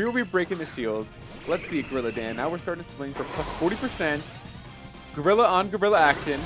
Here we'll be breaking the shields. Let's see, Gorilla Dan. Now we're starting to swing for plus 40%. Gorilla on Gorilla action.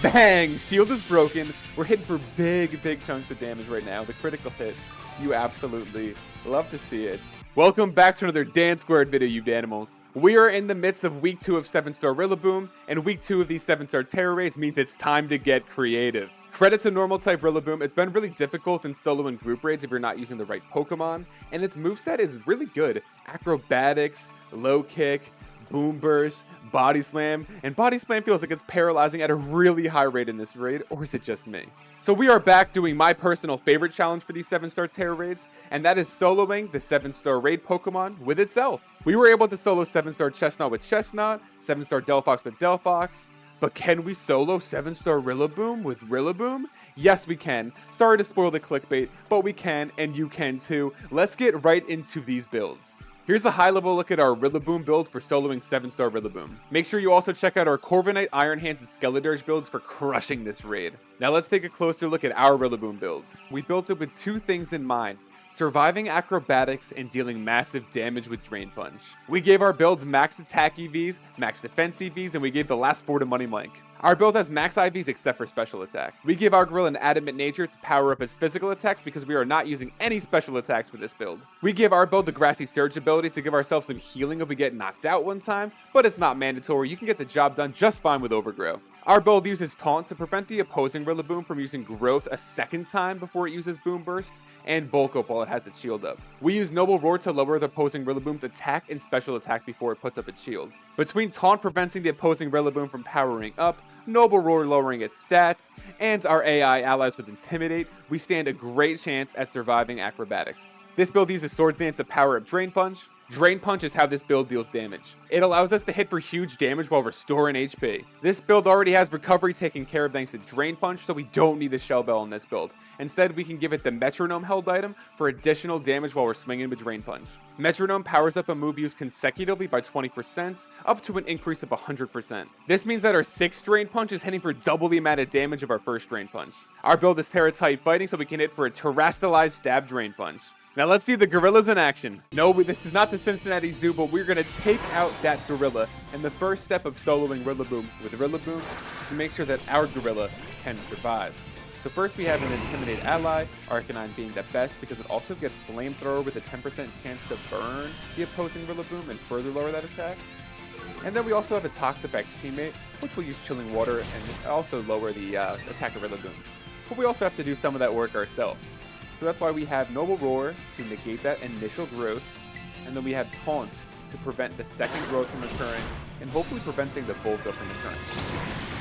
Bang! Shield is broken. We're hitting for big chunks of damage right now. The critical hit. You absolutely love to see it. Welcome back to another DanSquared video, you Danimals. We are in the midst of week 2 of 7-star Rillaboom, and week 2 of these 7-star Tera Raids means it's time to get creative. Credit to normal type Rillaboom, it's been really difficult in solo and group raids if you're not using the right Pokemon, and its moveset is really good. Acrobatics, low kick, boom burst, body slam, and body slam feels like it's paralyzing at a really high rate in this raid, or is it just me? So we are back doing my personal favorite challenge for these 7-star Tera Raids, and that is soloing the 7-star Raid Pokemon with itself. We were able to solo 7-star Chestnut with Chestnut, 7-star Delphox with Delphox, but can we solo 7-star Rillaboom with Rillaboom? Yes, we can. Sorry to spoil the clickbait, but we can, and you can too. Let's get right into these builds. Here's a high-level look at our Rillaboom build for soloing 7-star Rillaboom. Make sure you also check out our Corviknight, Iron Hands, and Skeledirge builds for crushing this raid. Now let's take a closer look at our Rillaboom builds. We built it with two things in mind: surviving acrobatics and dealing massive damage with Drain Punch. We gave our build max attack EVs, max defense EVs, and we gave the last 4 to Money Mike. Our build has max IVs except for special attack. We give our Gorilla an Adamant nature to power up his physical attacks because we are not using any special attacks for this build. We give our build the Grassy Surge ability to give ourselves some healing if we get knocked out one time, but it's not mandatory. You can get the job done just fine with Overgrow. Our build uses Taunt to prevent the opposing Rillaboom from using Growth a second time before it uses Boom Burst, and Bulk Up while it has its shield up. We use Noble Roar to lower the opposing Rillaboom's attack and special attack before it puts up its shield. Between Taunt preventing the opposing Rillaboom from powering up, Noble Roar lowering its stats, and our AI allies with Intimidate, we stand a great chance at surviving acrobatics. This build uses Swords Dance to power up Drain Punch. Drain Punch is how this build deals damage. It allows us to hit for huge damage while restoring HP. This build already has recovery taken care of thanks to Drain Punch, so we don't need the Shell Bell in this build. Instead, we can give it the Metronome held item for additional damage while we're swinging with Drain Punch. Metronome powers up a move used consecutively by 20%, up to an increase of 100%. This means that our 6th Drain Punch is hitting for double the amount of damage of our 1st Drain Punch. Our build is Tera Type Fighting, so we can hit for a Terastallized Stab Drain Punch. Now let's see the gorillas in action. No, this is not the Cincinnati Zoo, but we're going to take out that gorilla. And the first step of soloing Rillaboom with Rillaboom is to make sure that our gorilla can survive. So first we have an Intimidate ally, Arcanine being the best because it also gets Flamethrower with a 10% chance to burn the opposing Rillaboom and further lower that attack. And then we also have a Toxapex teammate, which will use Chilling Water and also lower the attack of Rillaboom. But we also have to do some of that work ourselves. So that's why we have Noble Roar to negate that initial growth, and then we have Taunt to prevent the second growth from occurring, and hopefully preventing the Bulk Up from occurring.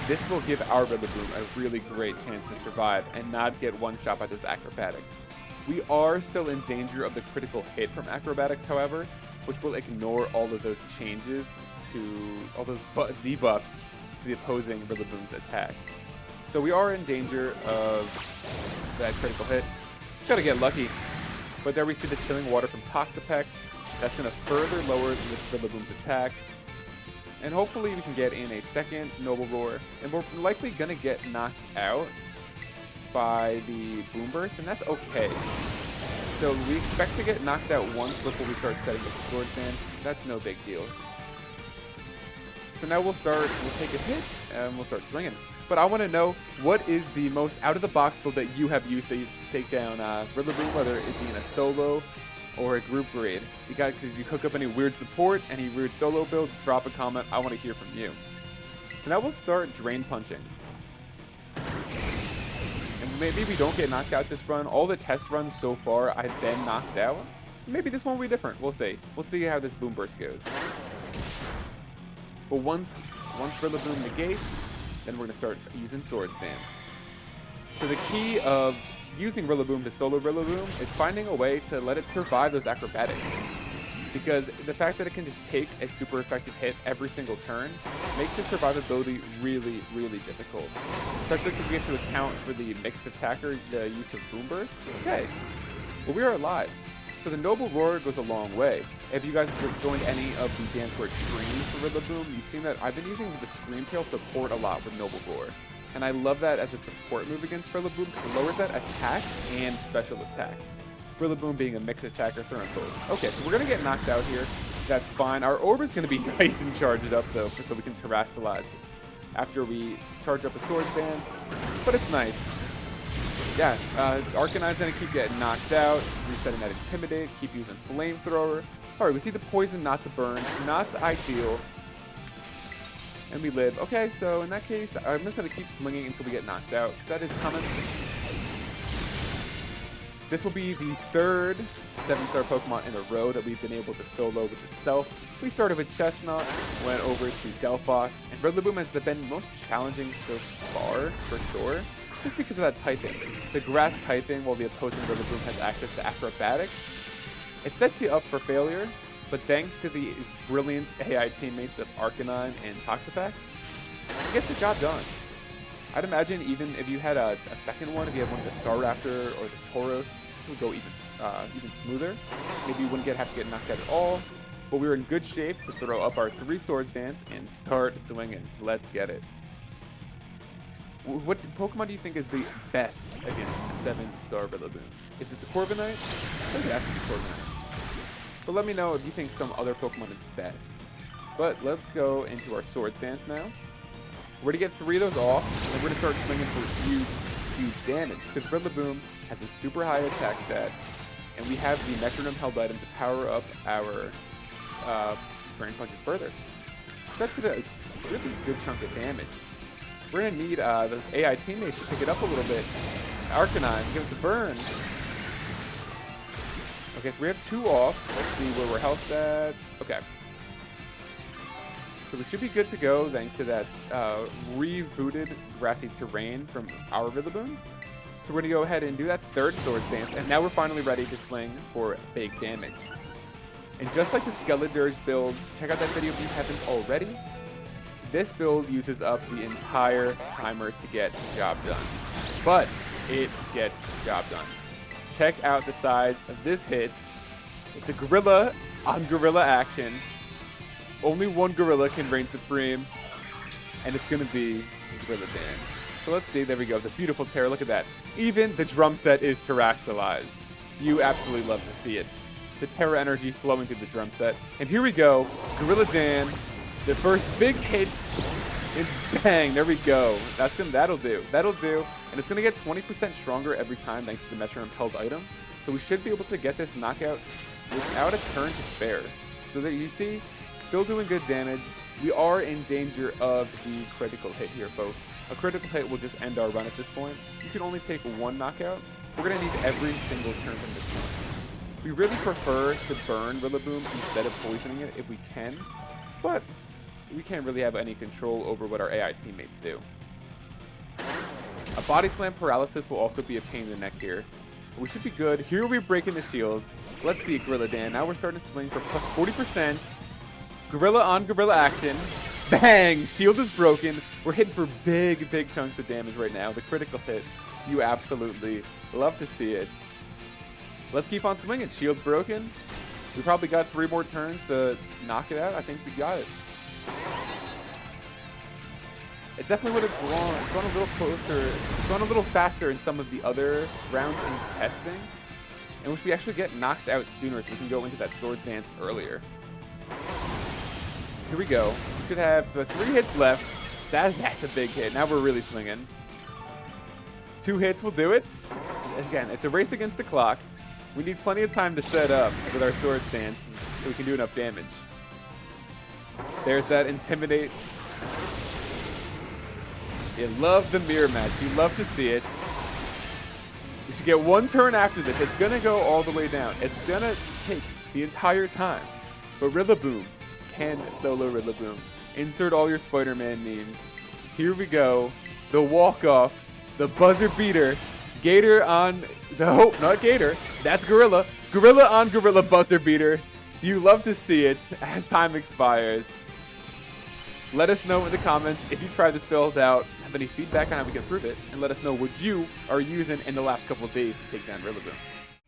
This will give our Rillaboom a really great chance to survive and not get one shot by those acrobatics. We are still in danger of the critical hit from acrobatics, however, which will ignore all of those changes to all those debuffs to the opposing Rillaboom's attack. So we are in danger of that critical hit. Gotta get lucky. But there we see the Chilling Water from Toxapex. That's gonna further lower this Rillaboom's attack. And hopefully we can get in a second Noble Roar. And we're likely gonna get knocked out by the Boom Burst, and that's okay. So we expect to get knocked out once before we start setting up the Swords Dance. That's no big deal. So now we'll take a hit, and we'll start swinging. But I want to know, what is the most out-of-the-box build that you have used to take down Rillaboom, whether it be in a solo or a group raid? Did you cook up any weird support, any weird solo builds? Drop a comment. I want to hear from you. So now we'll start Drain Punching. And maybe we don't get knocked out this run. All the test runs so far, I've been knocked out. Maybe this one will be different. We'll see. We'll see how this Boom Burst goes. But once Rillaboom negates, then we're going to start using Swords Dance. So the key of using Rillaboom to solo Rillaboom is finding a way to let it survive those acrobatics. Because the fact that it can just take a super effective hit every single turn makes its survivability really, really difficult. Especially because we have to account for the mixed attacker, the use of Boom Burst. Okay, well, we are alive. So the Noble Roar goes a long way. If you guys have joined any of the DanSquared streams for Rillaboom, you've seen that I've been using the Scream Tail support a lot with Noble Roar. And I love that as a support move against Rillaboom because it lowers that attack and special attack. Rillaboom being a mixed attacker, throwing both. Okay, so we're going to get knocked out here. That's fine. Our orb is going to be nice and charged up, though, so we can terrestrialize after we charge up a Sword Dance. But it's nice. Yeah, Arcanine's going to keep getting knocked out. Resetting that Intimidate. Keep using Flamethrower. Alright, we see the Poison, not the Burn. Not ideal. And we live. Okay, so in that case, I'm just going to keep swinging until we get knocked out, because that is coming. This will be the third 7-star Pokemon in a row that we've been able to solo with itself. We started with Chestnut, went over to Delphox, and Rillaboom has been most challenging so far, for sure, just because of that typing. The Grass typing, while the opposing Rillaboom has access to acrobatics, it sets you up for failure, but thanks to the brilliant AI teammates of Arcanine and Toxapex, it gets the job done. I'd imagine even if you had a second one, if you had one of the Staraptor or the Tauros, this would go even smoother. Maybe you wouldn't have to get knocked out at all. But we were in good shape to throw up our 3 Swords Dance and start swinging. Let's get it. What Pokemon do you think is the best against a 7-star Rillaboom? Is it the Corviknight? I think it has to be Corviknight. But let me know if you think some other Pokemon is best. But let's go into our Swords Dance now. We're going to get 3 of those off, and we're going to start swinging for huge damage, because Rillaboom has a super high attack stat, and we have the Metronome held item to power up our Brain Punches further. So that's a really good chunk of damage. We're going to need those AI teammates to pick it up a little bit. Arcanine, give us a burn. Okay, so we have 2 off. Let's see where we're health at. Okay. So we should be good to go thanks to that rebooted Grassy Terrain from our Rillaboom. So we're going to go ahead and do that 3rd Sword Dance, and now we're finally ready to swing for big damage. And just like the Skeledirge build, check out that video if you haven't already. This build uses up the entire timer to get the job done. But it gets the job done. Check out the size of this hit. It's a gorilla on gorilla action. Only one gorilla can reign supreme, and it's going to be Gorilla Dan. So let's see. There we go. The beautiful Tera. Look at that. Even the drum set is terrestrialized. You absolutely love to see it. The Tera energy flowing through the drum set. And here we go. Gorilla Dan. The first big hits. And bang. There we go. That'll do. That'll do. And it's going to get 20% stronger every time thanks to the Metronome held item. So we should be able to get this knockout without a turn to spare. So that you see, still doing good damage. We are in danger of the critical hit here, folks. A critical hit will just end our run at this point. You can only take 1 knockout. We're going to need every single turn from this point. We really prefer to burn Rillaboom instead of poisoning it if we can, but we can't really have any control over what our AI teammates do. A Body Slam Paralysis will also be a pain in the neck here. But we should be good. Here we'll be breaking the shields. Let's see, Gorilla Dan. Now we're starting to swing for plus 40%. Gorilla on gorilla action. Bang! Shield is broken. We're hitting for big chunks of damage right now. The critical hit. You absolutely love to see it. Let's keep on swinging. Shield broken. We probably got 3 more turns to knock it out. I think we got it. It definitely would have gone a little closer, gone a little faster in some of the other rounds in testing, in which we actually get knocked out sooner so we can go into that Swords Dance earlier. Here we go. We should have the 3 hits left. That's a big hit. Now we're really swinging. 2 hits will do it. Again, it's a race against the clock. We need plenty of time to set up with our Swords Dance so we can do enough damage. There's that Intimidate. You love the mirror match. You love to see it. We should get 1 turn after this. It's going to go all the way down. It's going to take the entire time. But Rillaboom can solo Rillaboom. Insert all your Spider-Man memes. Here we go. The walk-off. The buzzer beater. Gator on the... Oh, not Gator. That's Gorilla. Gorilla on Gorilla buzzer beater. You love to see it as time expires. Let us know in the comments if you tried this build out, have any feedback on how we can improve it, and let us know what you are using in the last couple of days to take down Rillaboom.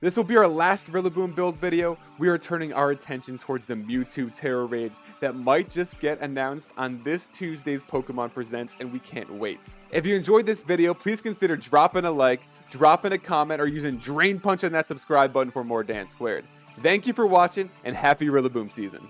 This will be our last Rillaboom build video. We are turning our attention towards the Mewtwo Tera Raids that might just get announced on this Tuesday's Pokemon Presents, and we can't wait. If you enjoyed this video, please consider dropping a like, dropping a comment, or using Drain Punch on that subscribe button for more DanSquared. Thank you for watching, and happy Rillaboom season.